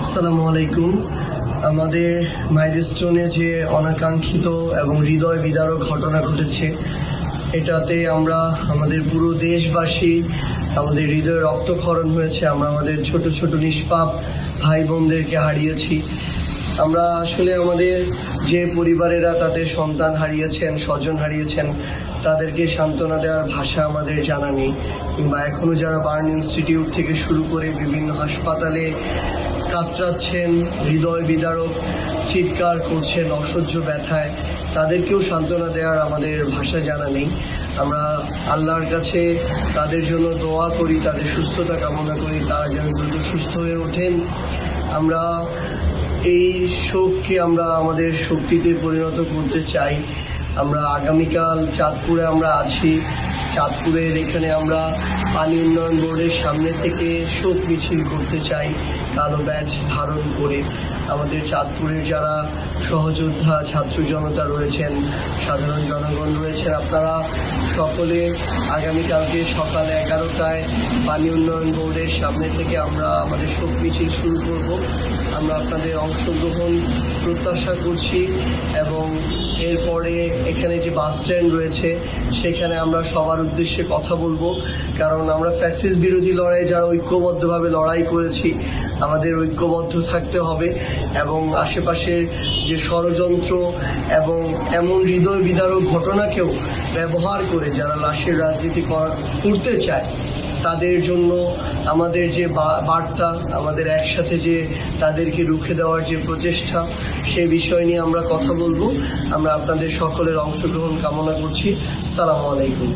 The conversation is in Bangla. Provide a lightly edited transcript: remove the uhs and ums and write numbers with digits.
আসসালামু আলাইকুম। আমাদের মাইলস্টোনে যে অনাকাঙ্ক্ষিত এবং হৃদয় বিদারক ঘটনা ঘটেছে, এটাতে আমরা আমাদের পুরো দেশবাসী, আমাদের হৃদয় রক্তক্ষরণ হয়েছে। আমরা আমাদের ছোট ছোট নিষ্পাপ ভাই বোনদেরকে হারিয়েছি। আমরা আসলে আমাদের যে পরিবারেরা তাদের সন্তান হারিয়েছেন, স্বজন হারিয়েছেন, তাদেরকে সান্ত্বনা দেওয়ার ভাষা আমাদের জানা নেই। কিংবা এখনো যারা বার্ন ইনস্টিটিউট থেকে শুরু করে বিভিন্ন হাসপাতালে কাতরাচ্ছেন, হৃদয় বিদারক চিৎকার করছেন অসহ্য ব্যথায়, তাদেরকেও সান্ত্বনা দেওয়ার আমাদের ভাষা জানা নেই। আমরা আল্লাহর কাছে তাদের জন্য দোয়া করি, তাদের সুস্থতা কামনা করি, তারা যেন দ্রুত সুস্থ হয়ে ওঠেন। আমরা এই শোককে আমরা আমাদের শক্তিতে পরিণত করতে চাই। আমরা আগামীকাল চাঁদপুরে আমরা আছি। চাঁদপুরের এখানে আমরা পানি উন্নয়ন বোর্ডের সামনে থেকে শোক মিছিল করতে চাই কালো ব্যাজ ধারণ করে। আমাদের চাঁদপুরের যারা সহযোদ্ধা ছাত্র জনতা রয়েছেন, সাধারণ জনগণ রয়েছেন, আপনারা সকলে আগামীকালকে সকাল 11টায় পানি উন্নয়ন বোর্ডের সামনে থেকে আমরা আমাদের শোক মিছিল শুরু করব। আমরা আপনাদের অংশগ্রহণ প্রত্যাশা করছি এবং এরপরে এখানে যে বাস স্ট্যান্ড রয়েছে সেখানে আমরা সবার উদ্দেশ্যে কথা বলবো। কারণ আমরা ফ্যাসিস্ট বিরোধী লড়াই যারা ঐক্যবদ্ধভাবে লড়াই করেছি, আমাদের ঐক্যবদ্ধ থাকতে হবে এবং আশেপাশের যে ষড়যন্ত্র এবং এমন হৃদয় বিদারক ঘটনাকেও ব্যবহার করে যারা লাশের রাজনীতি করতে চায়, তাদের জন্য আমাদের যে বার্তা, আমাদের একসাথে যে তাদেরকে রুখে দেওয়ার যে প্রচেষ্টা, সে বিষয় নিয়ে আমরা কথা বলবো। আমরা আপনাদের সকলের অংশগ্রহণ কামনা করছি। আসসালামু আলাইকুম।